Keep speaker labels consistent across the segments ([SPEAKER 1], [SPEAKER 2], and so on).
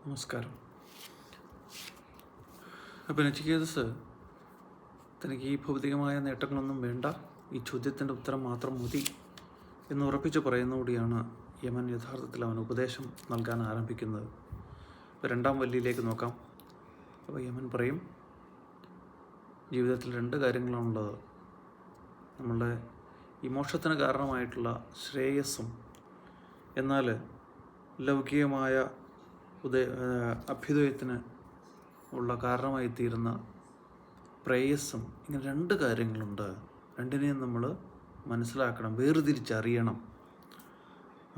[SPEAKER 1] നമസ്കാരം. അപ്പോൾ നച്ചിക്കേതസ് തനിക്ക് ഈ ഭൗതികമായ നേട്ടങ്ങളൊന്നും വേണ്ട, ഈ ചോദ്യത്തിൻ്റെ ഉത്തരം മാത്രം മതി എന്ന് ഉറപ്പിച്ച് പറയുന്നതോടെയാണ് യമൻ യഥാർത്ഥത്തിൽ അവൻ ഉപദേശം നൽകാൻ ആരംഭിക്കുന്നത്. ഇപ്പോൾ രണ്ടാം വല്ലിയിലേക്ക് നോക്കാം. അപ്പോൾ യമൻ പറയും, ജീവിതത്തിൽ രണ്ട് കാര്യങ്ങളാണുള്ളത്. നമ്മളുടെ ഈ മോക്ഷത്തിന് കാരണമായിട്ടുള്ള ശ്രേയസ്സും, എന്നാൽ ലൗകികമായ അഭ്യുദയത്തിന് ഉള്ള കാരണമായി തീരുന്ന പ്രേയസ്സും. ഇങ്ങനെ രണ്ട് കാര്യങ്ങളുണ്ട്. രണ്ടിനെയും നമ്മൾ മനസ്സിലാക്കണം, വേർതിരിച്ചറിയണം.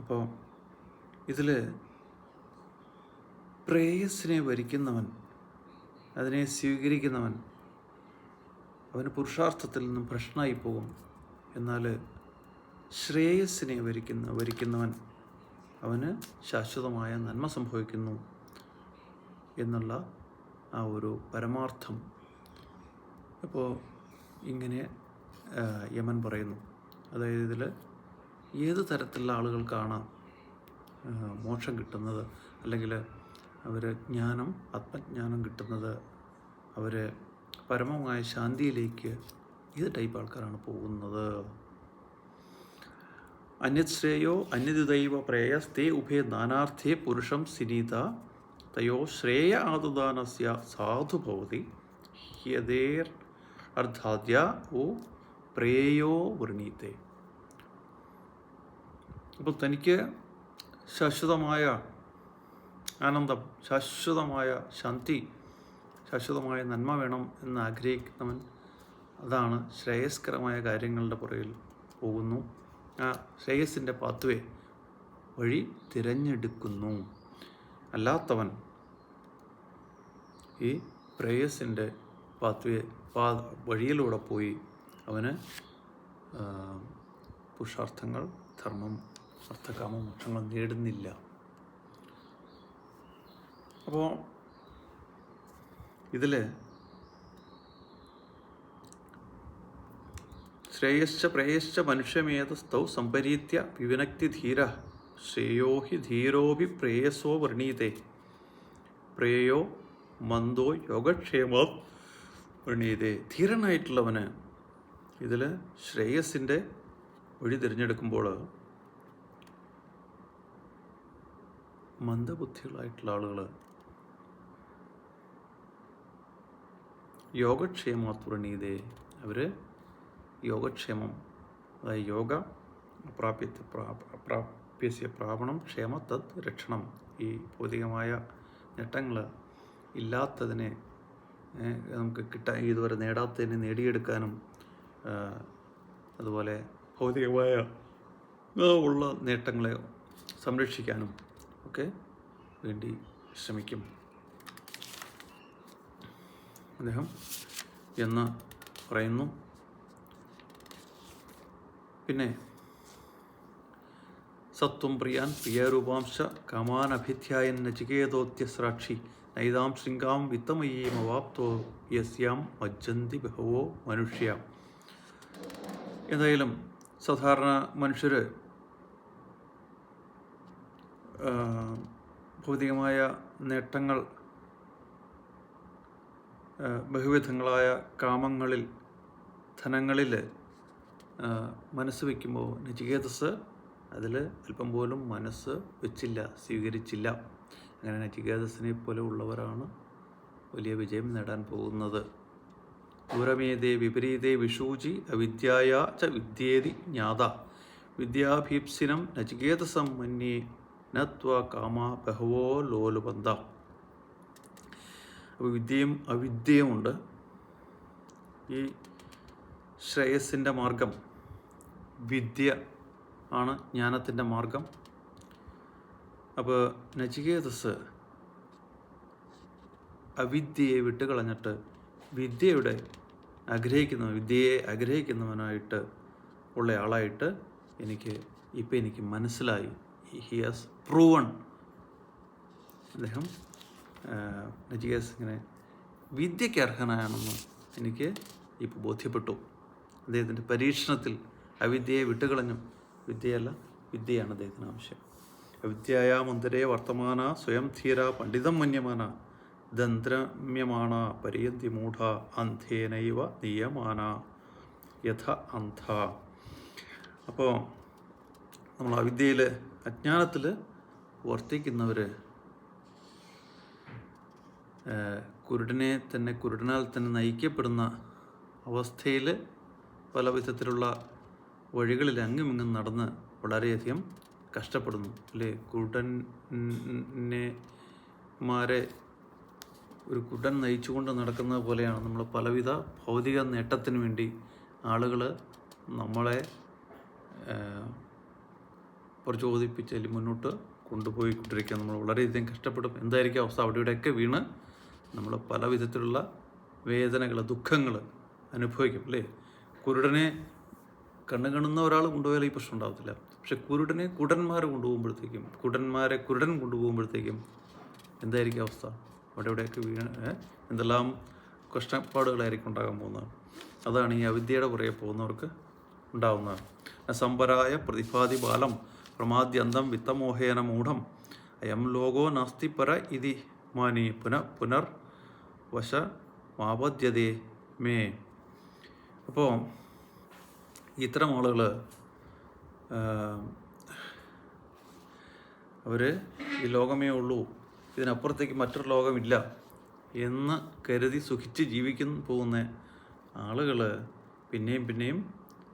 [SPEAKER 1] അപ്പോൾ ഇതിൽ പ്രേയസ്സിനെ വരിക്കുന്നവൻ, അതിനെ സ്വീകരിക്കുന്നവൻ, അവന് പുരുഷാർത്ഥത്തിൽ നിന്നും പ്രശ്നമായി പോകും. എന്നാൽ ശ്രേയസ്സിനെ വരിക്കുന്നവൻ അവന് ശാശ്വതമായ നന്മ സംഭവിക്കുന്നു എന്നുള്ള ആ ഒരു പരമാർത്ഥം അപ്പോൾ ഇങ്ങനെ യമൻ പറയുന്നു. അതായത് ഇതിൽ ഏത് തരത്തിലുള്ള ആളുകൾക്കാണ് മോക്ഷം കിട്ടുന്നത്, അല്ലെങ്കിൽ അവർ ആത്മജ്ഞാനം കിട്ടുന്നത്, അവർ പരമമായ ശാന്തിയിലേക്ക് ഏത് ടൈപ്പ് ആൾക്കാരാണ് പോകുന്നത്. അന്യത് ശ്രേയോ അന്യദൈവ പ്രേയസ്തേ ഉഭയ നാനാർത്ഥേ പുരുഷം സിനീത തയോ ശ്രേയ ആദദാനസ്യ സാധു ഭവതി ഹ്യതേർ അർത്ഥാദ്യ ഓ പ്രേയോ വൃണീതേ. അപ്പോൾ തനിക്ക് ശാശ്വതമായ ആനന്ദം, ശാശ്വതമായ ശാന്തി, ശാശ്വതമായ നന്മ വേണം എന്ന് ആഗ്രഹിക്കുന്നവൻ അതാണ് ശ്രേയസ്കരമായ കാര്യങ്ങളുടെ പുറകിൽ പോകുന്നു. ആ ശ്രേയസിൻ്റെ പാത്വേ വഴി തിരഞ്ഞെടുക്കുന്നു. അല്ലാത്തവൻ ഈ പ്രേയസിൻ്റെ വഴിയിലൂടെ പോയി അവന് പുരുഷാർത്ഥങ്ങൾ, ധർമ്മം, അർത്ഥകാമ മോക്ഷങ്ങൾ നേടുന്നില്ല. അപ്പോൾ ഇതിൽ ശ്രേയശ്ച പ്രേയശ്ച മനുഷ്യമേതസ്ഥൗ സംപരീത്യ വിവിനക്തി ധീര ശ്രേയോ ഹി ധീരോഭി പ്രേയസോ വൃണീതേ പ്രേയോ മന്ദോ യോഗക്ഷേമോ വൃണീതേ. ധീരനായിട്ടുള്ളവന് ഇതിൽ ശ്രേയസിൻ്റെ വഴി തിരഞ്ഞെടുക്കുമ്പോൾ മന്ദബുദ്ധികളായിട്ടുള്ള ആളുകൾ യോഗക്ഷേമാത് വൃണീതേ, അവർ യോഗക്ഷേമം, അതായത് യോഗ പ്രാപ്യസ്യ പ്രാപണം ക്ഷേമ തത് രക്ഷണം. ഈ ഭൗതികമായ നേട്ടങ്ങൾ ഇല്ലാത്തതിനെ നമുക്ക് ഇതുവരെ നേടാത്തതിനെ നേടിയെടുക്കാനും, അതുപോലെ ഭൗതികമായ ഉള്ള നേട്ടങ്ങളെ സംരക്ഷിക്കാനും ഒക്കെ വേണ്ടി ശ്രമിക്കും അദ്ദേഹം എന്ന് പറയുന്നു. പിന്നെ സത്വം പ്രിയാൻ പ്രിയരൂപാംശ കാമാനഭിധ്യായൻ നചികേതോത്യസ്രാക്ഷി നൈതാം ശൃംഗാം വിത്തമയീമവാപ്തോ യസ്യാം മജ്ജന്തി ബഹവോ മനുഷ്യ. എന്തായാലും സാധാരണ മനുഷ്യർ ഭൗതികമായ നേട്ടങ്ങൾ, ബഹുവിധങ്ങളായ കാമങ്ങളിൽ, ധനങ്ങളിൽ മനസ്സ് വയ്ക്കുമ്പോൾ നചികേതസ് അതിൽ അല്പം പോലും മനസ്സ് വെച്ചില്ല, സ്വീകരിച്ചില്ല. അങ്ങനെ നചികേതസിനെ പോലെ ഉള്ളവരാണ് വലിയ വിജയം നേടാൻ പോകുന്നത്. ദൂരമേതേ വിപരീതേ വിഷൂചി അവിദ്യായ ച വിദ്യേതി ജ്ഞാത വിദ്യാഭീപ്സിനം നചികേതസം മന്യേ നത്വ കാമ ബഹവോ ലോലുബന്ധ. അപ്പോൾ വിദ്യയും അവിദ്യയുമുണ്ട്. ഈ ശ്രേയസിൻ്റെ മാർഗം വിദ്യ ആണ്, ജ്ഞാനത്തിൻ്റെ മാർഗം. അപ്പോൾ നചികേതസ് അവിദ്യയെ വിട്ടുകളഞ്ഞിട്ട് വിദ്യയെ ആഗ്രഹിക്കുന്നവനായിട്ട് ഉള്ള ആളായിട്ട് എനിക്ക് മനസ്സിലായി. He has proven. അദ്ദേഹം നചികേതസ് ഇങ്ങനെ വിദ്യയ്ക്ക് അർഹനാണെന്ന് എനിക്ക് ഇപ്പോൾ ബോധ്യപ്പെട്ടു. അദ്ദേഹത്തിൻ്റെ പരീക്ഷണത്തിൽ അവിദ്യയെ വിട്ടുകളഞ്ഞു. വിദ്യയല്ല, വിദ്യയാണ് അദ്ദേഹത്തിന് ആവശ്യം. അവിദ്യയാ മന്ദിരേ വർത്തമാന സ്വയം ധീര പണ്ഡിതം മന്യമാന ദന്ത്രമ്യമാണ പര്യന്തി മൂഢ അന്ധേനൈവ നിയമാന യഥ അന്ധ. അപ്പോൾ നമ്മൾ അവിദ്യയിൽ അജ്ഞാനത്തിൽ വർത്തിക്കുന്നവർ കുരുടനാൽ തന്നെ നയിക്കപ്പെടുന്ന അവസ്ഥയിൽ പല വിധത്തിലുള്ള വഴികളിൽ അങ്ങുമിങ്ങും നടന്ന് വളരെയധികം കഷ്ടപ്പെടുന്നു അല്ലേ. ഒരു കുരുടൻ നയിച്ചുകൊണ്ട് നടക്കുന്നത് പോലെയാണ് നമ്മൾ പലവിധ ഭൗതിക നേട്ടത്തിന് വേണ്ടി ആളുകൾ നമ്മളെ പ്രചോദിപ്പിച്ച് അല്ലെങ്കിൽ മുന്നോട്ട് കൊണ്ടുപോയിക്കൊണ്ടിരിക്കുക. നമ്മൾ വളരെയധികം കഷ്ടപ്പെടും. എന്തായിരിക്കും അവസ്ഥ? അവിടെ ഇവിടെയൊക്കെ വീണ് നമ്മൾ പല വിധത്തിലുള്ള വേദനകൾ, ദുഃഖങ്ങൾ അനുഭവിക്കും അല്ലേ. കുരുടനെ കാണുന്ന ഒരാൾ കൊണ്ടുപോയാൽ ഈ പ്രശ്നം ഉണ്ടാകത്തില്ല. പക്ഷെ കുരുടന്മാർ കൊണ്ടുപോകുമ്പോഴത്തേക്കും, കുരുടൻ കൊണ്ടുപോകുമ്പോഴത്തേക്കും എന്തായിരിക്കും അവസ്ഥ? അവിടെ ഇവിടെയൊക്കെ വീണ് എന്തെല്ലാം കഷ്ടപ്പാടുകളായിരിക്കും ഉണ്ടാകാൻ പോകുന്നത്. അതാണ് ഈ അവിദ്യയുടെ പുറകെ പോകുന്നവർക്ക് ഉണ്ടാവുന്നത്. സമ്പരായ പ്രതിഭാതി ബാലം പ്രമാദ്യന്തം വിത്തമോഹേന മൂഢം അയം ലോകോ നാസ്തി പര ഇതി മാനി പുനർവശമാപദ്യതേ മേ. അപ്പോൾ ഇത്തരം ആളുകൾ അവർ ഈ ലോകമേ ഉള്ളൂ, ഇതിനപ്പുറത്തേക്ക് മറ്റൊരു ലോകമില്ല എന്ന് കരുതി സുഖിച്ച് പോകുന്ന ആളുകൾ പിന്നെയും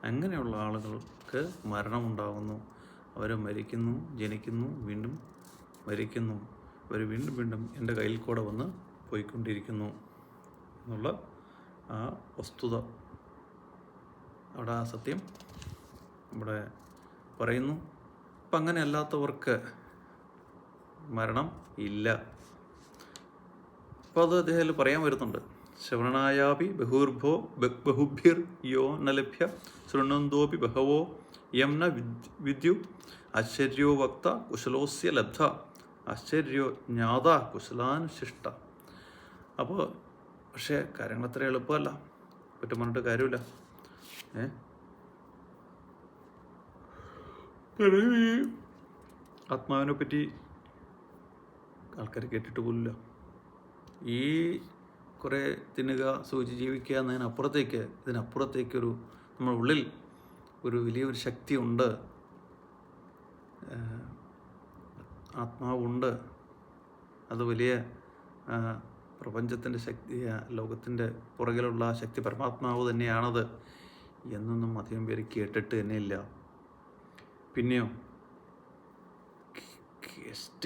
[SPEAKER 1] അങ്ങനെയുള്ള ആളുകൾക്ക് മരണമുണ്ടാകുന്നു. അവർ മരിക്കുന്നു, ജനിക്കുന്നു, വീണ്ടും മരിക്കുന്നു. അവർ വീണ്ടും എൻ്റെ കയ്യിൽ കൂടെ വന്ന് പോയിക്കൊണ്ടിരിക്കുന്നു എന്നുള്ള ആ വസ്തുത, അവിടെ ആ സത്യം ഇവിടെ പറയുന്നു. അപ്പം അങ്ങനെ അല്ലാത്തവർക്ക് മരണം ഇല്ല. അപ്പോൾ അത് അദ്ദേഹം പറയാൻ വരുന്നുണ്ട്. ശ്രവണായാപി ബഹുഭിർ യോ ന ലഭ്യ ശൃണ്വന്തോപി ബഹവോ യം ന വിദ്യു ആശ്ചര്യോ വക്ത കുശലോസ്യ ലബ്ധ ആശ്ചര്യോ ജ്ഞാത കുശലാനുശിഷ്ട. അപ്പോൾ പക്ഷേ കാര്യങ്ങൾ അത്ര എളുപ്പമല്ല, പറ്റും പറഞ്ഞിട്ട് കാര്യമില്ല. ആത്മാവിനെ പറ്റി ആൾക്കാർ കേട്ടിട്ട് പോലില്ല. ഈ കുറേ തിന്നുക, സൂചി ജീവിക്കുക ഇതിനപ്പുറത്തേക്കൊരു നമ്മുടെ ഉള്ളിൽ ഒരു വലിയൊരു ശക്തിയുണ്ട്, ആത്മാവുണ്ട്. അത് വലിയ പ്രപഞ്ചത്തിൻ്റെ ശക്തി, ലോകത്തിൻ്റെ പുറകിലുള്ള ശക്തി പരമാത്മാവ് തന്നെയാണത് എന്നൊന്നും അധികം പേര് കേട്ടിട്ട് തന്നെ ഇല്ല. പിന്നെയോ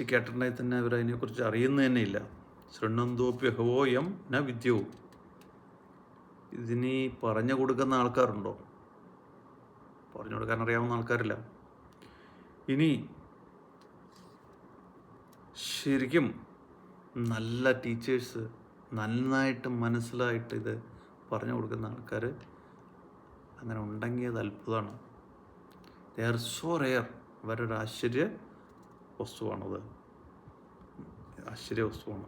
[SPEAKER 1] കേട്ടിട്ടുണ്ടെങ്കിൽ തന്നെ അവരതിനെക്കുറിച്ച് അറിയുന്നത് തന്നെ ഇല്ല. ശൃണ്വന്തോപ്യഹവോയം ന വിദ്യവും. ഇതിനി പറഞ്ഞു കൊടുക്കുന്ന ആൾക്കാരുണ്ടോ? പറഞ്ഞു കൊടുക്കാൻ അറിയാവുന്ന ആൾക്കാരില്ല. ഇനി ശരിക്കും നല്ല ടീച്ചേഴ്സ്, നന്നായിട്ട് മനസ്സിലായിട്ട് ഇത് പറഞ്ഞു കൊടുക്കുന്ന ആൾക്കാർ അങ്ങനെ ഉണ്ടെങ്കിൽ അത് അത്ഭുതമാണ്. They are so rare. അവരൊരു ആശ്ചര്യ വസ്തുവാണത്, ആശ്ചര്യ വസ്തുവാണ്.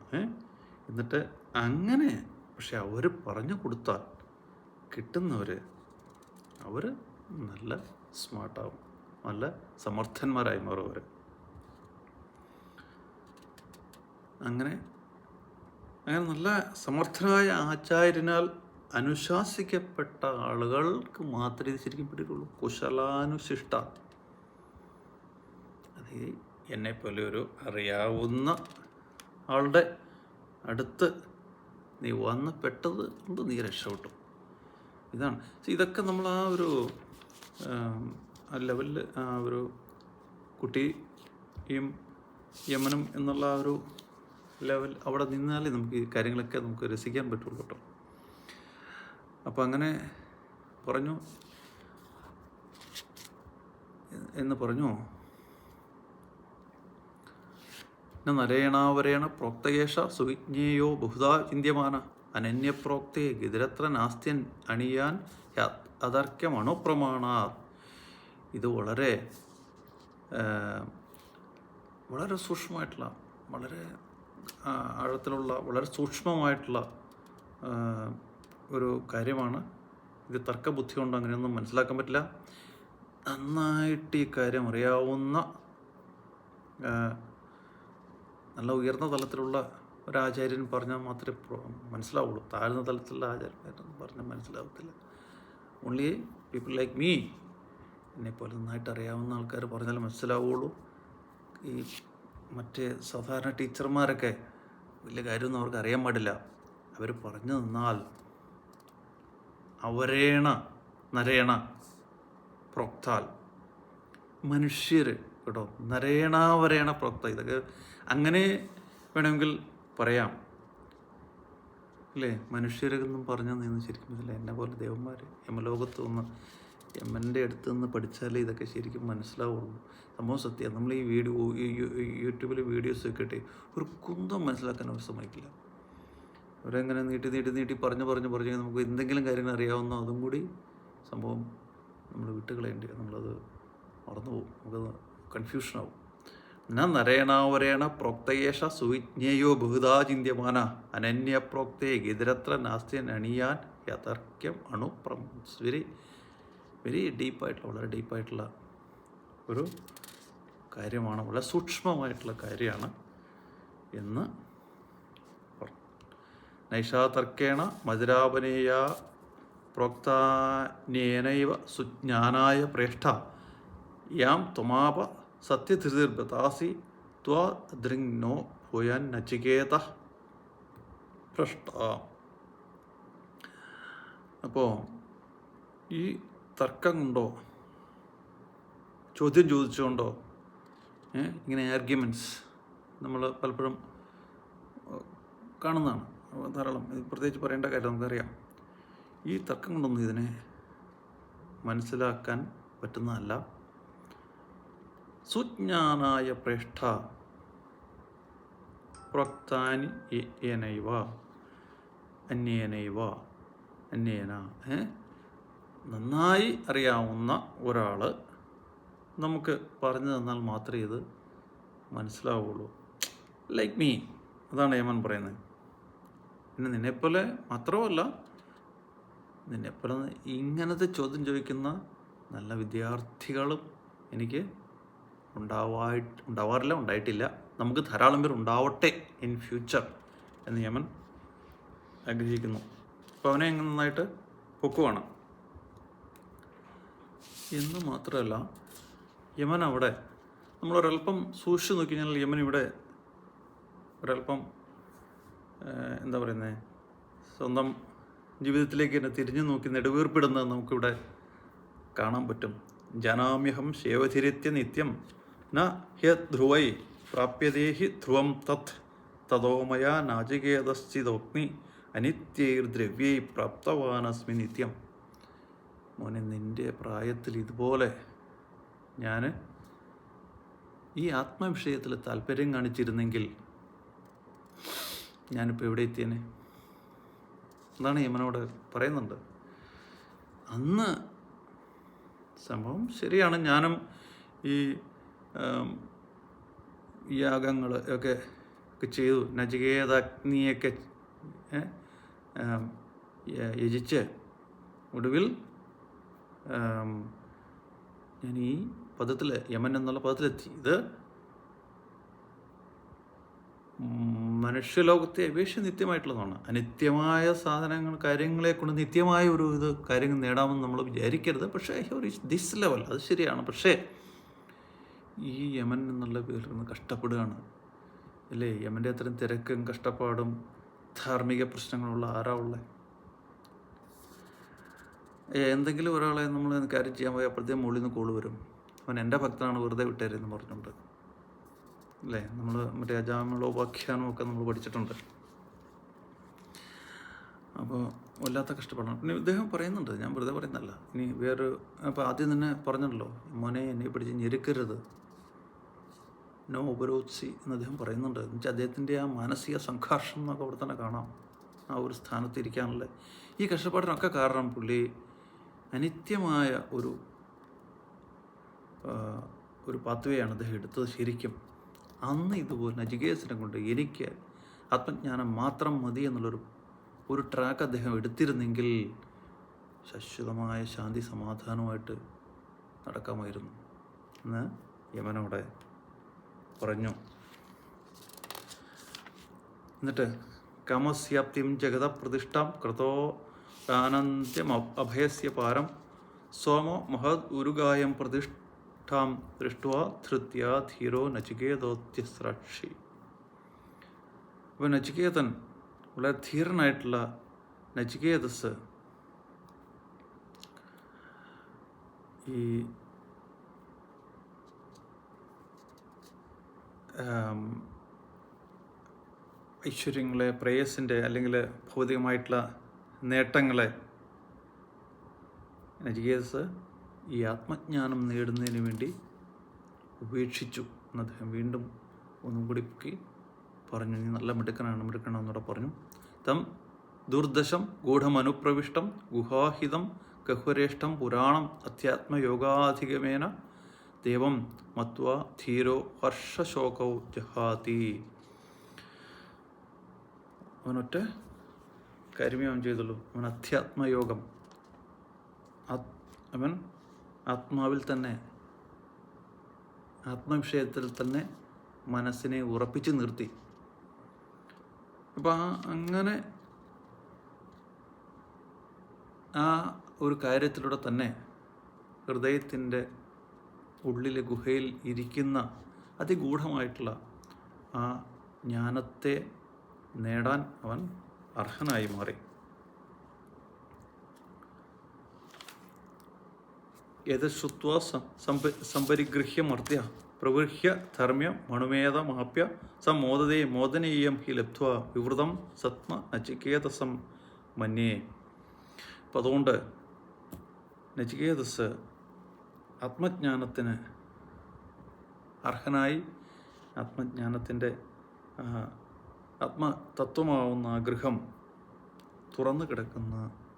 [SPEAKER 1] എന്നിട്ട് അങ്ങനെ പക്ഷെ അവർ പറഞ്ഞു കൊടുത്താൽ കിട്ടുന്നവർ അവർ നല്ല സ്മാർട്ടാവും, നല്ല സമർത്ഥന്മാരായി മാറും അവർ. അങ്ങനെ നല്ല സമർത്ഥനായ ആചാര്യനാൽ അനുശാസിക്കപ്പെട്ട ആളുകൾക്ക് മാത്രമേ ഇത് ശരിക്കും പറ്റിയിട്ടുള്ളൂ. കുശലാനുശിഷ്ട. അത് എന്നെപ്പോലെ ഒരു അറിയാവുന്ന ആളുടെ അടുത്ത് നീ വന്ന് പെട്ടത് കൊണ്ട് നീ രക്ഷപ്പെട്ടു. ഇതാണ്. ഇതൊക്കെ നമ്മൾ ആ ഒരു ലെവലിൽ, ആ ഒരു കുട്ടിയും യമനും എന്നുള്ള ആ ഒരു ലെവൽ അവിടെ നിന്നാലേ നമുക്ക് ഈ കാര്യങ്ങളൊക്കെ നമുക്ക് രസിക്കാൻ പറ്റുള്ളൂ കേട്ടോ. അപ്പം അങ്ങനെ പറഞ്ഞു നരേണാവരേണ പ്രോക്തയേഷ സുവിജ്ഞേയോ ബഹുധാ ചിന്യമാന അനന്യപ്രോക്തേ ഗതിരത്ര നാസ്ത്യൻ അണിയാൻ അതർക്യമണുപ്രമാണാ. ഇത് വളരെ വളരെ സൂക്ഷ്മമായിട്ടുള്ള, വളരെ ആഴത്തിലുള്ള, വളരെ സൂക്ഷ്മമായിട്ടുള്ള ഒരു കാര്യമാണ്. ഇത് തർക്കബുദ്ധി കൊണ്ട് അങ്ങനെയൊന്നും മനസ്സിലാക്കാൻ പറ്റില്ല. നന്നായിട്ട് ഈ കാര്യം അറിയാവുന്ന നല്ല ഉയർന്ന തലത്തിലുള്ള ഒരാചാര്യൻ പറഞ്ഞാൽ മാത്രമേ മനസ്സിലാവുള്ളൂ. താഴ്ന്ന തലത്തിലുള്ള ആചാര്യന്മാരൊന്നും പറഞ്ഞാൽ മനസ്സിലാവത്തില്ല. ഓൺലി പീപ്പിൾ ലൈക്ക് മീ, എന്നെപ്പോലെ നന്നായിട്ട് അറിയാവുന്ന ആൾക്കാർ പറഞ്ഞാൽ മനസ്സിലാവുള്ളൂ. ഈ മറ്റേ സാധാരണ ടീച്ചർമാരൊക്കെ വലിയ കാര്യമൊന്നും അവർക്ക് അറിയാൻ പാടില്ല. അവർ പറഞ്ഞു നിന്നാൽ അവരേണ നരേണ പ്രോക്താൽ, മനുഷ്യർ കേട്ടോ, നരേണാവരേണ പ്രോക്ത, ഇതൊക്കെ അങ്ങനെ വേണമെങ്കിൽ പറയാം അല്ലേ. മനുഷ്യരെന്നും പറഞ്ഞാൽ നിന്ന് ശരിക്കും ഇല്ല. എന്നെ പോലെ ദേവന്മാർ യമലോകത്ത് നിന്ന് യമൻ്റെ അടുത്ത് നിന്ന് പഠിച്ചാലേ ഇതൊക്കെ ശരിക്കും മനസ്സിലാവുള്ളൂ. സംഭവം സത്യം. നമ്മൾ ഈ യൂട്യൂബിൽ വീഡിയോസ് ഒക്കെ ഇട്ട് ഒരു കുന്തം മനസ്സിലാക്കാൻ അവർ സമ്മതിക്കില്ല. അവരങ്ങനെ നീട്ടി പറഞ്ഞ് നമുക്ക് എന്തെങ്കിലും കാര്യങ്ങൾ അറിയാവുന്ന അതും കൂടി സംഭവം നമ്മൾ വിട്ടുകളയേണ്ടി, നമ്മളത് മറന്നുപോകും, നമുക്കത് കൺഫ്യൂഷനാവും. നരേണാവരേണ പ്രോക്തയേഷ സുവിജ്ഞേയോ ബഹുധാ ചിന്യമാന അനന്യ പ്രോക്തേ ഗിതരത്ര നാസ്ത്യൻ അണിയാൻ യതർക്യം വെരി വെരി ഡീപ്പായിട്ടുള്ള, വളരെ ഡീപ്പായിട്ടുള്ള ഒരു കാര്യമാണ്, വളരെ സൂക്ഷ്മമായിട്ടുള്ള കാര്യമാണ് എന്ന് പറഞ്ഞു. നൈഷാതർക്കേണ മധുരാപനേയ പ്രോക്താന്യേനൈവ സുജ്ഞാനായ പ്രേഷ്ഠ യാം ത്വമാപ സത്യധൃതിർബതാസി ത്വദൃങ്നോ ഭൂയാൻ നചികേത പൃഷ്ട. അപ്പോൾ ഈ തർക്കം കൊണ്ടോ ചോദ്യം ചോദിച്ചുകൊണ്ടോ ഇങ്ങനെ ആർഗ്യുമെൻറ്റ്സ് നമ്മൾ പലപ്പോഴും കാണുന്നതാണ്, ധാരാളം. പ്രത്യേകിച്ച് പറയേണ്ട കാര്യം നമുക്കറിയാം. ഈ തർക്കം കൊണ്ടൊന്നും ഇതിനെ മനസ്സിലാക്കാൻ പറ്റുന്നതല്ല. സുജ്ഞാനായ പ്രേഷ്ഠ പ്രോക്താനി ഏനൈവ അന്യേനൈവ അന്യേന, നന്നായി അറിയാവുന്ന ഒരാൾ നമുക്ക് പറഞ്ഞു തന്നാൽ മാത്രമേ ഇത് മനസ്സിലാവുള്ളൂ. ലൈക്ക് മീ, അതാണ് യമൻ പറയുന്നത്. പിന്നെ നിന്നെപ്പോലെ മാത്രമല്ല, നിന്നെപ്പോലെ ഇങ്ങനത്തെ ചോദ്യം ചോദിക്കുന്ന നല്ല വിദ്യാർത്ഥികളും എനിക്ക് ഉണ്ടാവാറില്ല, ഉണ്ടായിട്ടില്ല. നമുക്ക് ധാരാളം പേർ ഉണ്ടാവട്ടെ ഇൻ ഫ്യൂച്ചർ എന്ന് യമൻ ആഗ്രഹിക്കുന്നു. അപ്പോൾ അവനെ എങ്ങനെ നന്നായിട്ട് പൊക്കുവാണ് എന്ന് മാത്രമല്ല, യമൻ അവിടെ നമ്മളൊരൽപ്പം സൂക്ഷിച്ച് നോക്കി കഴിഞ്ഞാൽ യമൻ ഇവിടെ ഒരൽപ്പം എന്താ പറയുന്നത്, സ്വന്തം ജീവിതത്തിലേക്ക് തന്നെ തിരിഞ്ഞു നോക്കി നെടുവീർപ്പിടുന്നത് നമുക്കിവിടെ കാണാൻ പറ്റും. ജനാമ്യഹം ശേവധിരിത്യ നിത്യം ന ഹ്യധ്രുവൈ പ്രാപ്യതേഹി ധ്രുവം തതോമയ നാചികേതശ്ചിതോഗ്നി അനിത്യൈർദ്രവ്യൈ പ്രാപ്തവാനസ്മി നിത്യം. മോനെ, നിൻ്റെ പ്രായത്തിൽ ഇതുപോലെ ഞാൻ ഈ ആത്മവിഷയത്തിൽ താല്പര്യം കാണിച്ചിരുന്നെങ്കിൽ ഞാനിപ്പോൾ എവിടെ എത്തിയേനെ? എന്താണ് യമനോട് പറയുന്നുണ്ട്. അന്ന് സംഭവം ശരിയാണ്, ഞാനും ഈ യാഗങ്ങൾ ഒക്കെ ചെയ്തു, നചികേതാഗ്നിയൊക്കെ യജിച്ച് ഒടുവിൽ ഞാൻ ഈ പദത്തിൽ, യമൻ എന്നുള്ള പദത്തിലെത്തി. ഇത് മനുഷ്യലോകത്തെ അപേക്ഷിച്ച് നിത്യമായിട്ടുള്ളതാണ്. അനിത്യമായ സാധനങ്ങൾ, കാര്യങ്ങളെ കൊണ്ട് നിത്യമായ ഒരു കാര്യങ്ങൾ നേടാമെന്ന് നമ്മൾ വിചാരിക്കരുത്. പക്ഷേ ദിസ് ലെവൽ അത് ശരിയാണ്. പക്ഷേ ഈ യമൻ എന്നുള്ള പേരിൽ നിന്ന് കഷ്ടപ്പെടുകയാണ് അല്ലേ. യമൻ്റെ അത്രയും തിരക്കും കഷ്ടപ്പാടും ധാർമ്മിക പ്രശ്നങ്ങളുള്ള ആരാ ഉള്ളത്? എന്തെങ്കിലും ഒരാളെ നമ്മൾ കാര്യം ചെയ്യാൻ പോയി അപ്പോഴത്തേക്കും മുകളിൽ നിന്ന് കോള് വരും, അവൻ എൻ്റെ ഭക്തനാണ്, വെറുതെ വിട്ടേരെന്ന് പറഞ്ഞുകൊണ്ട് അല്ലേ. നമ്മൾ മറ്റേ അജാമിളോപാഖ്യാനമൊക്കെ നമ്മൾ പഠിച്ചിട്ടുണ്ട്. അപ്പോൾ വല്ലാത്ത കഷ്ടപ്പാടാണ്. പിന്നെ ഇദ്ദേഹം പറയുന്നുണ്ട്, ഞാൻ വെറുതെ പറയുന്നല്ല. ഇനി അപ്പോൾ ആദ്യം തന്നെ പറഞ്ഞല്ലോ, മോനെ എന്നെ പിടിച്ച് ഞെരുക്കരുത്, നോ ഉപരോത്സി എന്ന് അദ്ദേഹം പറയുന്നുണ്ട്. എന്നുവെച്ചാൽ അദ്ദേഹത്തിൻ്റെ ആ മാനസിക സംഘർഷം എന്നൊക്കെ അവിടെ തന്നെ കാണാം. ആ ഒരു സ്ഥാനത്തിരിക്കാനുള്ള ഈ കഷ്ടപ്പാടിനൊക്കെ കാരണം പുള്ളി അനിത്യമായ ഒരു പാത്വയാണ് അദ്ദേഹം എടുത്തത്. ശരിക്കും അന്ന് ഇതുപോലെ നചികേതസിനെ കൊണ്ട് എനിക്ക് ആത്മജ്ഞാനം മാത്രം മതി എന്നുള്ളൊരു ട്രാക്ക് അദ്ദേഹം എടുത്തിരുന്നെങ്കിൽ ശാശ്വതമായ ശാന്തി സമാധാനമായിട്ട് നടക്കാമായിരുന്നു എന്ന് യമനോടെ പറഞ്ഞു. എന്നിട്ട് കാമസ്യാപ്തിം ജഗത പ്രതിഷ്ഠാം കൃതോ ആനന്ദ്യം അഭയസ്യ പാരം സോമോ മഹദ് ഉരുഗായം പ്രതിഷ്ഠാം ദൃഷ്ട്വാ ധൃത്യാ ധീരോ നചികേതോത്യസ്രാക്ഷി. അപ്പോൾ നചികേതൻ, വളരെ ധീരനായിട്ടുള്ള നചികേതസ് ഈ ഐശ്വര്യങ്ങളെ, പ്രേയസിൻ്റെ അല്ലെങ്കിൽ ഭൗതികമായിട്ടുള്ള നേട്ടങ്ങളെ നചികേതസ് ഈ ആത്മജ്ഞാനം നേടുന്നതിന് വേണ്ടി ഉപേക്ഷിച്ചു എന്ന് അദ്ദേഹം വീണ്ടും ഒന്നും കൂടി പൊക്കി പറഞ്ഞു. നീ നല്ല മിടുക്കനാണെന്നൂടെ പറഞ്ഞു. തം ദുർദശം ഗൂഢമനുപ്രവിഷ്ടം ഗുഹാഹിതം ഗഹ്വരേഷ്ടം പുരാണം അധ്യാത്മയോഗാധിഗമേന ദേവം മത്വാ ധീരോ ഹർഷശോകൗ ജഹാതി. അവനൊറ്റ കാര്യമേ അവൻ ചെയ്തുള്ളൂ. അവൻ അധ്യാത്മയോഗം, അവൻ ആത്മാവിൽ തന്നെ, ആത്മവിഷയത്തിൽ തന്നെ മനസ്സിനെ ഉറപ്പിച്ചു നിർത്തി. അപ്പം അങ്ങനെ ആ ഒരു കാര്യത്തിലൂടെ തന്നെ ഹൃദയത്തിൻ്റെ ഉള്ളിലെ ഗുഹയിൽ ഇരിക്കുന്ന അതിഗൂഢമായിട്ടുള്ള ആ ജ്ഞാനത്തെ നേടാൻ അവൻ അർഹനായി മാറി. യഥശ്രുത്വാ സംപരിഗൃഹ്യമർദ്യ പ്രവൃഹ്യ ധർമ്മ്യ മണുമേധമാപ്യ സമോദതേ മോദനീയം ഹി ലബ്ധ്വ വിവൃതം സത്മ നചികേതസം മന്യേ. അപ്പം അതുകൊണ്ട് നചികേതസ് ആത്മജ്ഞാനത്തിന് അർഹനായി, ആത്മജ്ഞാനത്തിൻ്റെ ആത്മതത്വമാവുന്ന ആ ഗൃഹം തുറന്നു കിടക്കുന്ന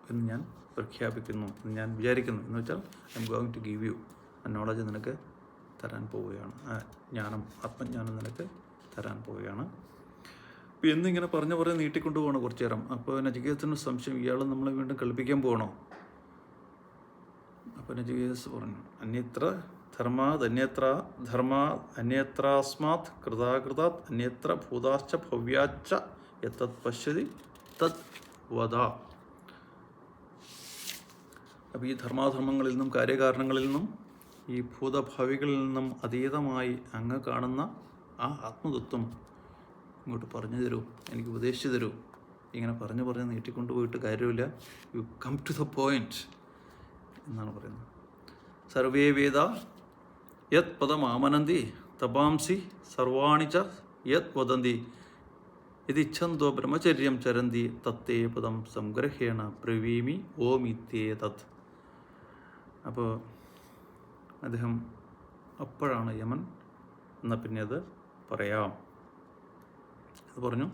[SPEAKER 1] എന്ന് ഞാൻ പ്രഖ്യാപിക്കുന്നു, എന്ന് ഞാൻ വിചാരിക്കുന്നു. എന്ന് വെച്ചാൽ I am going to give you a knowledge നിനക്ക് തരാൻ പോവുകയാണ്, ആ ജ്ഞാനം, ആത്മജ്ഞാനം നിനക്ക് തരാൻ പോവുകയാണ്. അപ്പോൾ എന്നിങ്ങനെ പറഞ്ഞ് നീട്ടിക്കൊണ്ടു പോകണം കുറച്ചു നേരം. അപ്പോൾ നചികേതസിന് സംശയം, ഇയാൾ നമ്മളെ വീണ്ടും കളിപ്പിക്കാൻ പോകണോ? അപ്പോൾ നചികേതസ് പറഞ്ഞു, അന്യത്ര ധർമാത് അന്യത്ര ധർമാത് അന്യത്രാസ്മാത് കൃതാകൃതാത് അന്യത്ര ഭൂതാശ്ച ഭവ്യാച്ച യത്തത് പശ്യതി തത് വദ. അപ്പോൾ ഈ ധർമാധർമ്മങ്ങളിൽ നിന്നും കാര്യകാരണങ്ങളിൽ നിന്നും ഈ ഭൂതഭാവികളിൽ നിന്നും അതീതമായി അങ്ങ് കാണുന്ന ആ ആത്മതത്വം ഇങ്ങോട്ട് പറഞ്ഞു തരൂ, എനിക്ക് ഉപദേശിച്ചു തരൂ. ഇങ്ങനെ പറഞ്ഞ് നീട്ടിക്കൊണ്ടുപോയിട്ട് കാര്യമില്ല. You come to the point എന്നാണ് പറയുന്നത്. സർവേ വേദ യത് പദം ആമനന്തി തപാംസി സർവാണി ച യത് വദന്തി യതിച്ഛന്തോ ബ്രഹ്മചര്യം ചരന്തി തത്തേ പദം സംഗ്രഹേണ ബ്രവീമി ഓമിത്യേതത്. അപ്പോൾ അദ്ദേഹം അപ്പോഴാണ് യമൻ എന്നാൽ പിന്നെ അത് പറയാം അത് പറഞ്ഞു.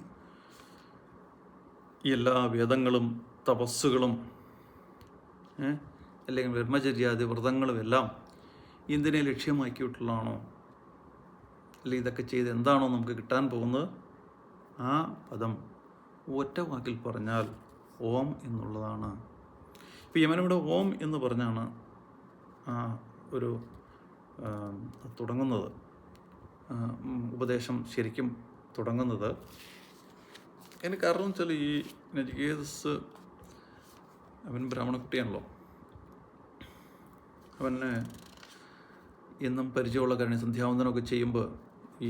[SPEAKER 1] ഈ എല്ലാ വേദങ്ങളും തപസ്സുകളും അല്ലെങ്കിൽ ബ്രഹ്മചര്യാദി വ്രതങ്ങളും എല്ലാം എന്തിനെ ലക്ഷ്യമാക്കിയിട്ടുള്ളതാണോ, അല്ലെങ്കിൽ ഇതൊക്കെ ചെയ്ത് എന്താണോ നമുക്ക് കിട്ടാൻ പോകുന്നത്, ആ പദം ഒറ്റ വാക്കിൽ പറഞ്ഞാൽ ഓം എന്നുള്ളതാണ്. ഇപ്പോൾ യമനിവിടെ ഓം എന്ന് പറഞ്ഞാണ് ആ ഒരു തുടങ്ങുന്നത്, ഉപദേശം ശരിക്കും തുടങ്ങുന്നത്. അതിന് കാരണം വെച്ചാൽ ഈ നചികേതസ് അവൻ ബ്രാഹ്മണക്കുട്ടിയാണല്ലോ. അവന് എന്നും പരിചയമുള്ള കാര്യം സന്ധ്യാവന്തനമൊക്കെ ചെയ്യുമ്പോൾ ഈ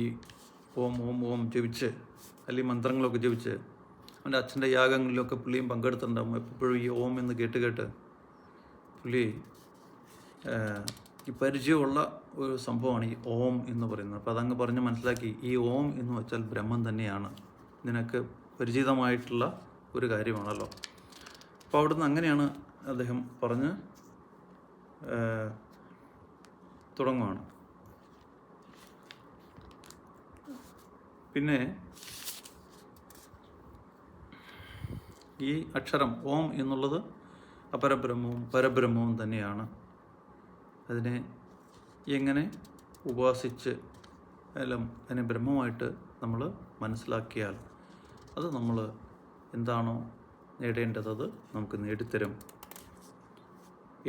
[SPEAKER 1] ഓം ഓം ഓം ജപിച്ച് അല്ലെങ്കിൽ മന്ത്രങ്ങളൊക്കെ ജപിച്ച് അവൻ്റെ അച്ഛൻ്റെ യാഗങ്ങളിലൊക്കെ പുള്ളിയും പങ്കെടുത്തിട്ടുണ്ടാകും. എപ്പോഴും ഈ ഓം എന്ന് കേട്ട് പുള്ളി ഈ പരിചയമുള്ള ഒരു സംഭവമാണ് ഈ ഓം എന്ന് പറയുന്നത്. അപ്പോൾ അതങ്ങ് പറഞ്ഞ് മനസ്സിലാക്കി, ഈ ഓം എന്ന് വെച്ചാൽ ബ്രഹ്മം തന്നെയാണ്, നിനക്ക് പരിചിതമായിട്ടുള്ള ഒരു കാര്യമാണല്ലോ. അപ്പോൾ അവിടുന്ന് അങ്ങനെയാണ് അദ്ദേഹം പറഞ്ഞ് തുടങ്ങുകയാണ്. പിന്നെ ഈ അക്ഷരം ഓം എന്നുള്ളത് അപരബ്രഹ്മവും പരബ്രഹ്മവും തന്നെയാണ്. അതിനെ എങ്ങനെ ഉപാസിച്ച് എല്ലാം അതിനെ ബ്രഹ്മമായിട്ട് നമ്മൾ മനസ്സിലാക്കിയാൽ അത് നമ്മൾ എന്താണോ നേടേണ്ടത് അത് നമുക്ക് നേടിത്തരും.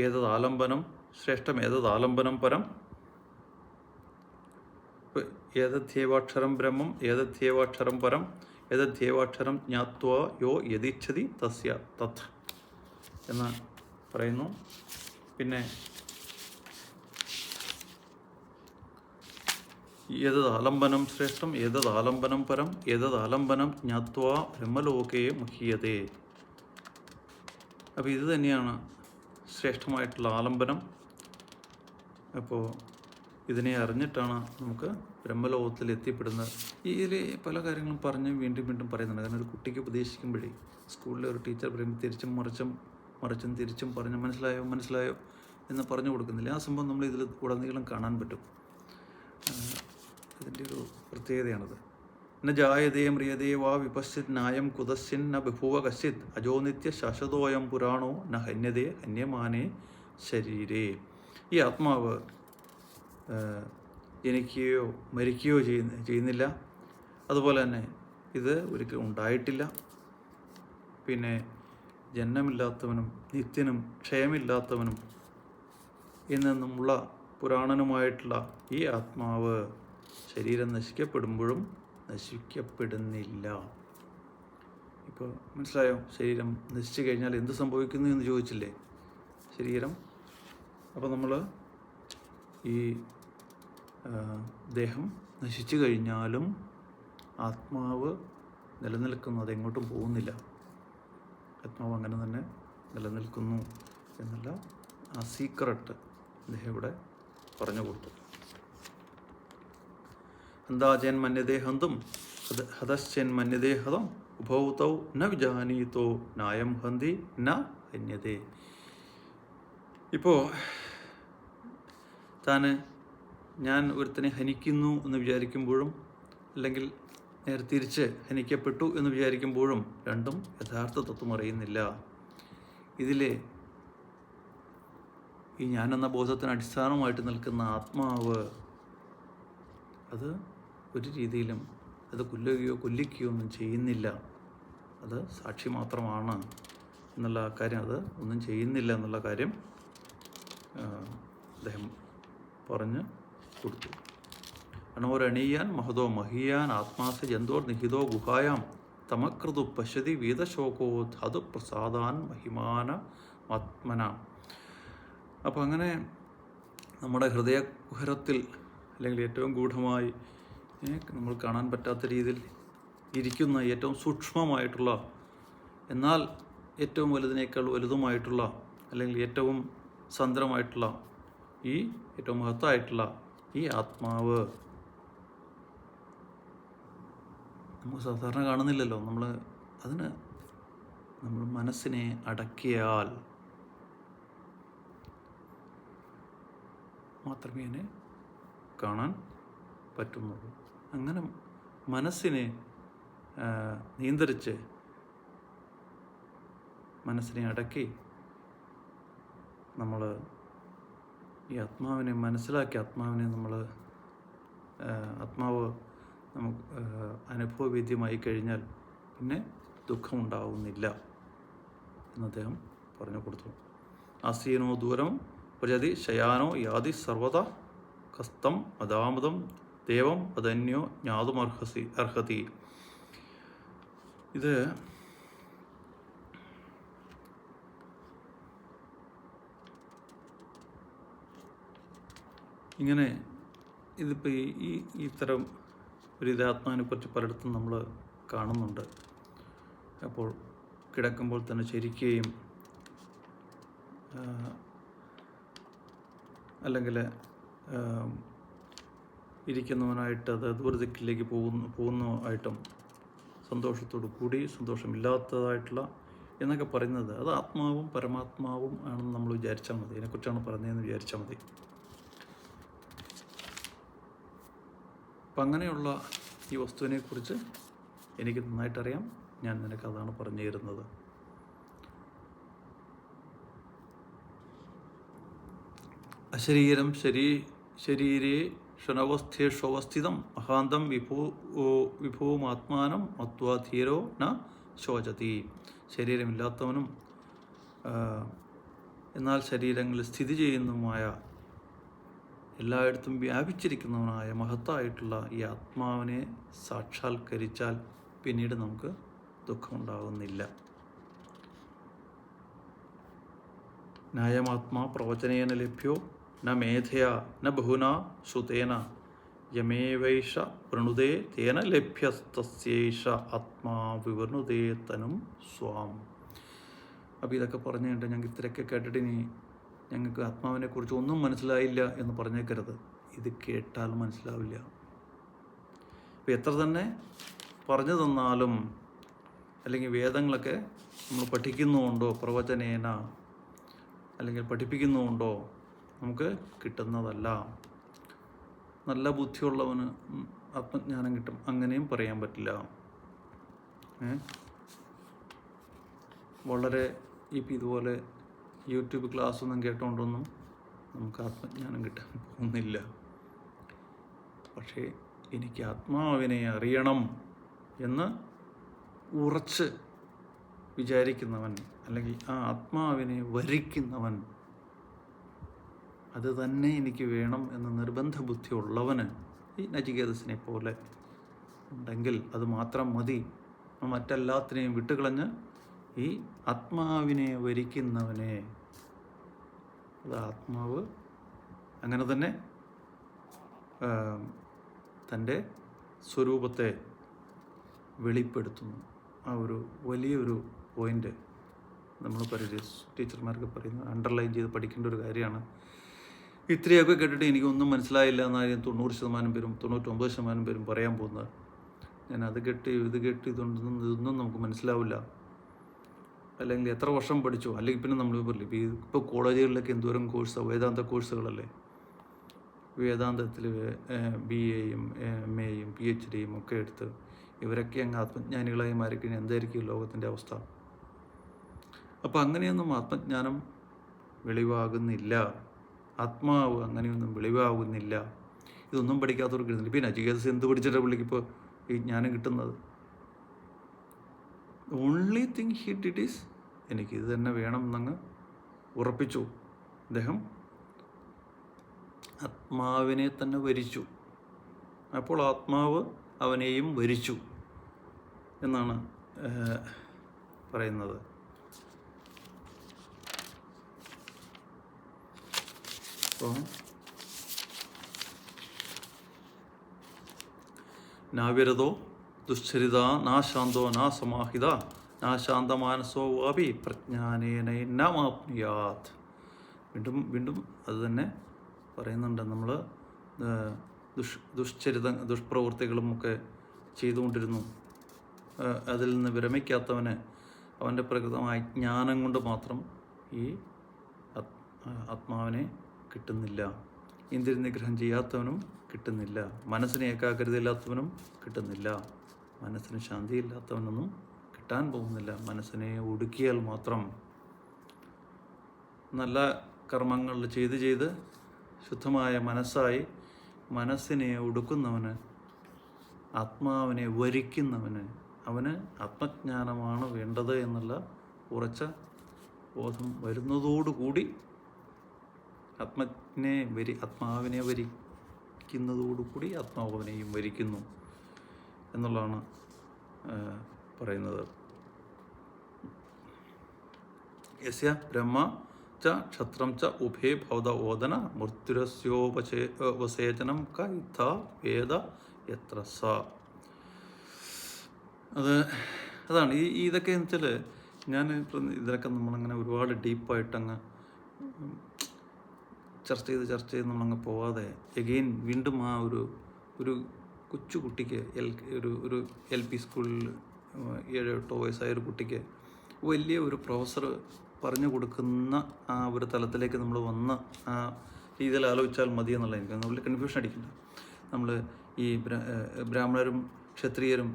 [SPEAKER 1] ഏതത് ആലംബനം ശ്രേഷ്ഠം, ഏതത് ആലംബനം പരം. ഏതധ്യേവാക്ഷരം ബ്രഹ്മം ഏതധ്യേവാക്ഷരം പരം ഏതധ്യേവാക്ഷരം ജ്ഞാത്വാ യോ യതിച്ഛതി തസ്യ തത് എന്ന് പറയുന്നു. പിന്നെ ഏതദാലംബനം ശ്രേഷ്ഠം ഏതദാലംബനം പരം ഏതദാലംബനം ജ്ഞാത്വാ ബ്രഹ്മലോകേ മുഹ്യതേ. അപ്പോൾ ഇത് തന്നെയാണ് ശ്രേഷ്ഠമായിട്ടുള്ള ആലംബനം. അപ്പോൾ ഇതിനെ അറിഞ്ഞിട്ടാണ് നമുക്ക് ബ്രഹ്മലോകത്തിൽ എത്തിപ്പെടുന്നത്. ഇതിൽ പല കാര്യങ്ങളും പറഞ്ഞ് വീണ്ടും വീണ്ടും പറയുന്നുണ്ട്. കാരണം ഒരു കുട്ടിക്ക് ഉപദേശിക്കുമ്പോഴേ സ്കൂളിലെ ഒരു ടീച്ചർ പറയുമ്പോൾ തിരിച്ചും മറിച്ചും തിരിച്ചും പറഞ്ഞ് മനസ്സിലായോ എന്ന് പറഞ്ഞു കൊടുക്കുന്നില്ല. ആ സംഭവം നമ്മൾ ഇതിൽ ഉടനീളം കാണാൻ പറ്റും. ഇതിൻ്റെ ഒരു പ്രത്യേകതയാണത്. ന ജായതേ മ്രിയതേ വാ വിപശ്ചിത് നായം കുതശ്ചിൻ ന ബഭൂവ കശ്ചിത് അജോ നിത്യ ശാശ്വതോയം പുരാണോ ന ഹന്യതേ ഹന്യമാനേ ശരീരേ. ഈ ആത്മാവ് ജനിക്കുകയോ മരിക്കുകയോ ചെയ്യുന്നില്ല. അതുപോലെ തന്നെ ഇത് ഒരിക്കലും ഉണ്ടായിട്ടില്ല. പിന്നെ ജന്മമില്ലാത്തവനും നിത്യനും ക്ഷയമില്ലാത്തവനും എന്നെന്നുമുള്ള പുരാണനുമായിട്ടുള്ള ഈ ആത്മാവ് ശരീരം നശിക്കപ്പെടുമ്പോഴും നശിക്കപ്പെടുന്നില്ല. ഇപ്പോൾ മനസ്സിലായോ? ശരീരം നശിച്ചു കഴിഞ്ഞാൽ എന്ത് സംഭവിക്കുന്നു എന്ന് ചോദിച്ചില്ലേ? ശരീരം, അപ്പോൾ നമ്മൾ ഈ ദേഹം നശിച്ചു കഴിഞ്ഞാലും ആത്മാവ് നിലനിൽക്കുന്നു, അതെങ്ങോട്ടും പോകുന്നില്ല. ആത്മാവ് അങ്ങനെ തന്നെ നിലനിൽക്കുന്നു എന്നുള്ള ആ സീക്രട്ട് അദ്ദേഹം ഇവിടെ പറഞ്ഞു കൊടുത്തു. ഹന്താചേൻ മന്യതേ ഹന്തും ഹതശ്ചേൻ മന്യതേ ഹതം ഉഭൗതൗ ന വിജാനീതോ നായം ഹന്തി ന ഹന്യതേ. ഇപ്പോൾ ഞാൻ ഒരുത്തനെ ഹനിക്കുന്നു എന്ന് വിചാരിക്കുമ്പോഴും അല്ലെങ്കിൽ നേരെ തിരിച്ച് ഹനിക്കപ്പെട്ടു എന്ന് വിചാരിക്കുമ്പോഴും രണ്ടും യഥാർത്ഥ തത്വം അറിയുന്നില്ല. ഇതിലെ ഈ ഞാനെന്ന ബോധത്തിന് അടിസ്ഥാനമായിട്ട് നിൽക്കുന്ന ആത്മാവ് അത് ഒരു രീതിയിലും അത് കൊല്ലിക്കുകയോ ഒന്നും ചെയ്യുന്നില്ല. അത് സാക്ഷി മാത്രമാണ് എന്നുള്ള കാര്യം, അത് ഒന്നും ചെയ്യുന്നില്ല എന്നുള്ള കാര്യം അദ്ദേഹം പറഞ്ഞു കൊടുത്തു. അണോരണീയാൻ മഹതോ മഹീയാൻ ആത്മാസ ജന്തോർ നിഹിതോ ഗുഹായാം തമകൃതു പശ്യതി വീതശോകോ ധാതു പ്രസാദാൻ മഹിമാന ആത്മന. അപ്പോൾ അങ്ങനെ നമ്മുടെ ഹൃദയകുഹരത്തിൽ അല്ലെങ്കിൽ ഏറ്റവും ഗൂഢമായി നമ്മൾ കാണാൻ പറ്റാത്ത രീതിയിൽ ഇരിക്കുന്ന ഏറ്റവും സൂക്ഷ്മമായിട്ടുള്ള എന്നാൽ ഏറ്റവും വലുതിനേക്കാൾ വലുതുമായിട്ടുള്ള അല്ലെങ്കിൽ ഏറ്റവും സന്ദ്രമായിട്ടുള്ള ഈ ഏറ്റവും മഹത്തായിട്ടുള്ള ഈ ആത്മാവ് നമ്മൾ സാധാരണ കാണുന്നില്ലല്ലോ. നമ്മൾ മനസ്സിനെ അടക്കിയാൽ മാത്രമേ അതിനെ കാണാൻ പറ്റുന്നുള്ളൂ. അങ്ങനെ മനസ്സിനെ നിയന്ത്രിച്ച് മനസ്സിനെ അടക്കി നമ്മൾ ഈ ആത്മാവിനെ മനസ്സിലാക്കി ആത്മാവ് നമുക്ക് അനുഭവവേദ്യമായി കഴിഞ്ഞാൽ പിന്നെ ദുഃഖമുണ്ടാവുന്നില്ല എന്ന് അദ്ദേഹം പറഞ്ഞു കൊടുത്തു. ആസീനോ ദൂരം പ്രജതി ശയാനോ യാതി സർവത കസ്തം അദാമതം ദേവം അതന്യോ ജ്ഞാതുമർഹതി. ഇത് ഇങ്ങനെ ഇതിപ്പോൾ ഈ തരം ഒരു ഇതാത്മാവിനെക്കുറിച്ച് പലയിടത്തും നമ്മൾ കാണുന്നുണ്ട്. അപ്പോൾ കിടക്കുമ്പോൾ തന്നെ ചിരിക്കുകയും അല്ലെങ്കിൽ ഇരിക്കുന്നവനായിട്ട് അത് ദൂരദിക്കിലേക്ക് പോകുന്നതായിട്ടും സന്തോഷത്തോടു കൂടി സന്തോഷമില്ലാത്തതായിട്ടുള്ള എന്നൊക്കെ പറയുന്നത് അത് ആത്മാവും പരമാത്മാവും ആണെന്ന് നമ്മൾ വിചാരിച്ചാൽ മതി. അതിനെക്കുറിച്ചാണ് പറഞ്ഞതെന്ന് വിചാരിച്ചാൽ മതി. അപ്പം അങ്ങനെയുള്ള ഈ വസ്തുവിനെക്കുറിച്ച് എനിക്ക് നന്നായിട്ടറിയാം. ഞാൻ നിനക്ക് അതാണ് പറഞ്ഞു തരുന്നത്. അശരീരം ശരീരേ ഷണവസ്ഥേഷ്വസ്ഥിതം അഹാന്തം വിഭൂമാത്മാനം മത്വാ ധീരോ ന ശോചതി. ശരീരമില്ലാത്തവനും എന്നാൽ ശരീരങ്ങളിൽ സ്ഥിതി ചെയ്യുന്നതുമായ എല്ലായിടത്തും വ്യാപിച്ചിരിക്കുന്നവനായ മഹത്തായിട്ടുള്ള ഈ ആത്മാവിനെ സാക്ഷാത്കരിച്ചാൽ പിന്നീട് നമുക്ക് ദുഃഖമുണ്ടാകുന്നില്ല. നായമാത്മാ പ്രവചനേന ലഭ്യോ ന മേധയാ ന ബഹുന ശ്രുതേന യമേവൈഷ വൃണുതേ തേന ലഭ്യസ്തസ്യേഷ ആത്മാ വിവൃണുതേ തനും സ്വാം. അപ്പോൾ ഇതൊക്കെ പറഞ്ഞു കഴിഞ്ഞിട്ട് ഞങ്ങൾക്ക് ഇത്രയൊക്കെ കേട്ടിട്ട് ഇനി ഞങ്ങൾക്ക് ആത്മാവിനെ കുറിച്ച് ഒന്നും മനസ്സിലായില്ല എന്ന് പറഞ്ഞേക്കരുത്. ഇത് കേട്ടാൽ മനസ്സിലാവില്ല. ഇപ്പം എത്ര തന്നെ പറഞ്ഞു തന്നാലും അല്ലെങ്കിൽ വേദങ്ങളൊക്കെ നമ്മൾ പഠിക്കുന്നുണ്ടോ, പ്രവചനേന അല്ലെങ്കിൽ പഠിപ്പിക്കുന്നുണ്ടോ, നമുക്ക് കിട്ടുന്നതല്ല. നല്ല ബുദ്ധിയുള്ളവന് ആത്മജ്ഞാനം കിട്ടും, അങ്ങനെയും പറയാൻ പറ്റില്ല. വളരെ ഇപ്പം ഇതുപോലെ യൂട്യൂബ് ക്ലാസ്സൊന്നും കേട്ടുകൊണ്ടൊന്നും നമുക്ക് ആത്മജ്ഞാനം കിട്ടാൻ പോകുന്നില്ല. പക്ഷേ എനിക്ക് ആത്മാവിനെ അറിയണം എന്ന് ഉറച്ച് വിചാരിക്കുന്നവൻ, അല്ലെങ്കിൽ ആ ആത്മാവിനെ വരിക്കുന്നവൻ, അത് തന്നെ എനിക്ക് വേണം എന്ന നിർബന്ധ ബുദ്ധി ഉള്ളവന് ഈ നചികേതസിനെ പോലെ ഉണ്ടെങ്കിൽ അത് മാത്രം മതി. മറ്റെല്ലാത്തിനെയും വിട്ടുകളഞ്ഞ് ഈ ആത്മാവിനെ വരിക്കുന്നവനെ, അത് ആത്മാവ് അങ്ങനെ തന്നെ തൻ്റെ സ്വരൂപത്തെ വെളിപ്പെടുത്തുന്നു. ആ ഒരു വലിയൊരു പോയിൻ്റ് നമ്മൾ ടീച്ചർമാർക്ക് പറയുന്നത് അണ്ടർലൈൻ ചെയ്ത് പഠിക്കേണ്ട ഒരു കാര്യമാണ്. ഇത്രയൊക്കെ കേട്ടിട്ട് എനിക്കൊന്നും മനസ്സിലായില്ല എന്നായിരിക്കും 90% പേരും 99% പേരും പറയാൻ പോകുന്നത്. ഞാൻ അത് കേട്ട് ഇത് കേട്ട് ഇതൊന്നും നമുക്ക് മനസ്സിലാവില്ല. അല്ലെങ്കിൽ എത്ര വർഷം പഠിച്ചു, അല്ലെങ്കിൽ പിന്നെ നമ്മൾ പറയില്ല ഇപ്പോൾ കോളേജുകളിലൊക്കെ എന്തോരം കോഴ്സാണ്, വേദാന്ത കോഴ്സുകളല്ലേ. വേദാന്തത്തിൽ BA-യും MA-യും PhD-യും ഒക്കെ എടുത്ത് ഇവരൊക്കെ അങ്ങ് ആത്മജ്ഞാനികളായി മാറിക്കഴിഞ്ഞാൽ എന്തായിരിക്കും ലോകത്തിൻ്റെ അവസ്ഥ? അപ്പം അങ്ങനെയൊന്നും ആത്മജ്ഞാനം വെളിവാകുന്നില്ല. ആത്മാവ് അങ്ങനെയൊന്നും വെളിവാകുന്നില്ല. ഇതൊന്നും പഠിക്കാത്തവർക്ക് കിട്ടുന്നില്ല. പിന്നെ നചികേതസ് എന്ത് പഠിച്ചിട്ടാണ് പുള്ളിക്കിപ്പോൾ ഈ ജ്ഞാനം കിട്ടുന്നത്? Only thing he did is എനിക്കിത് തന്നെ വേണം എന്നങ്ങ് ഉറപ്പിച്ചു. അദ്ദേഹം ആത്മാവിനെ തന്നെ വരിച്ചു. അപ്പോൾ ആത്മാവ് അവനെയും വരിച്ചു എന്നാണ് പറയുന്നത്. അപ്പോൾ നാവിരതോ ദുശ്ചരിത നാ ശാന്തോ നാ സമാഹിത നാ ശാന്തമാനസോ വാപി പ്രജ്ഞാനേനമാപ്നുയാത്. വീണ്ടും അത് തന്നെ പറയുന്നുണ്ട്. നമ്മൾ ദുഷ്പ്രവൃത്തികളും ഒക്കെ ചെയ്തുകൊണ്ടിരുന്നു. അതിൽ നിന്ന് വിരമിക്കാത്തവന് അവൻ്റെ പ്രകൃതമായ ജ്ഞാനം കൊണ്ട് മാത്രം ഈ ആത്മാവിനെ കിട്ടുന്നില്ല. ഇന്ദ്രിയ നിഗ്രഹം ചെയ്യാത്തവനും കിട്ടുന്നില്ല. മനസ്സിന് ഏകാഗ്രതയില്ലാത്തവനും കിട്ടുന്നില്ല. മനസ്സിന് ശാന്തിയില്ലാത്തവനൊന്നും കിട്ടാൻ പോകുന്നില്ല. മനസ്സിനെ ഒടുക്കിയാൽ മാത്രം, നല്ല കർമ്മങ്ങൾ ചെയ്ത് ശുദ്ധമായ മനസ്സായി മനസ്സിനെ ഒടുക്കുന്നവന്, ആത്മാവിനെ വരിക്കുന്നവന്, അവന് ആത്മജ്ഞാനമാണ് വേണ്ടത് എന്നുള്ള ഉറച്ച ബോധം വരുന്നതോടുകൂടി ആത്മാവിനെ വരിക്കുന്നതോടുകൂടി ആത്മാവിനെയും വരിക്കുന്നു എന്നുള്ളതാണ് പറയുന്നത്. യസ്യ ബ്രഹ്മ ച ക്ഷത്രം ച ഉഭേ ഭവത ഓദന മൃത്യുരസ്യോപസേചനം കൈഥ വേദ യത്ര സ. അതാണ് ഇതൊക്കെ എന്ന് വെച്ചാൽ, ഞാൻ ഇതിലൊക്കെ നമ്മളങ്ങനെ ഒരുപാട് ഡീപ്പായിട്ടങ്ങ് ചർച്ച ചെയ്ത് നമ്മളങ്ങ് പോവാതെ വീണ്ടും ആ ഒരു കൊച്ചു കുട്ടിക്ക് ഒരു LP സ്കൂളിൽ 7-8 വയസ്സായ ഒരു കുട്ടിക്ക് വലിയ ഒരു പ്രൊഫസർ പറഞ്ഞു കൊടുക്കുന്ന ആ ഒരു തലത്തിലേക്ക് നമ്മൾ വന്ന് ആ രീതിയിൽ ആലോചിച്ചാൽ മതി എന്നുള്ള എനിക്ക് നമ്മൾ കൺഫ്യൂഷൻ അടിക്കില്ല. നമ്മൾ ഈ ബ്രാഹ്മണരും ക്ഷത്രിയരും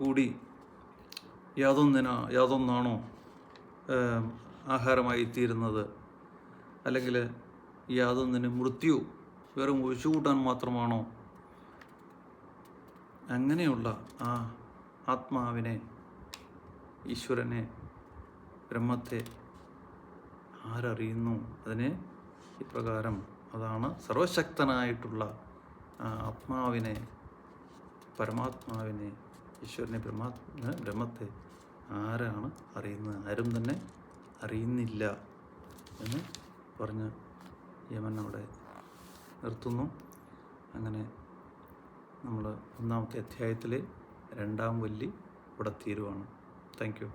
[SPEAKER 1] കൂടി യാതൊന്നാണോ ആഹാരമായി തീരുന്നത്, അല്ലെങ്കിൽ യാതൊന്നിന് മൃത്യു വെറും ഒഴിച്ചുകൂട്ടാൻ മാത്രമാണോ? അങ്ങനെയുള്ള ആ ആത്മാവിനെ, ഈശ്വരനെ, ബ്രഹ്മത്തെ ആരറിയുന്നു? അതിനെ ഇപ്രകാരം അതാണ് സർവശക്തനായിട്ടുള്ള ആത്മാവിനെ, പരമാത്മാവിനെ, ഈശ്വരനെ, ബ്രഹ്മത്തെ ആരാണ് അറിയുന്നത്? ആരും തന്നെ അറിയുന്നില്ല എന്ന് പറഞ്ഞ് യമൻ അവിടെ നിർത്തുന്നു. അങ്ങനെ നമ്മൾ 1-ാമത്തെ അധ്യായത്തിലെ 2-ാം വല്ലി ഇവിടെ തീരുവാണ്. Thank you.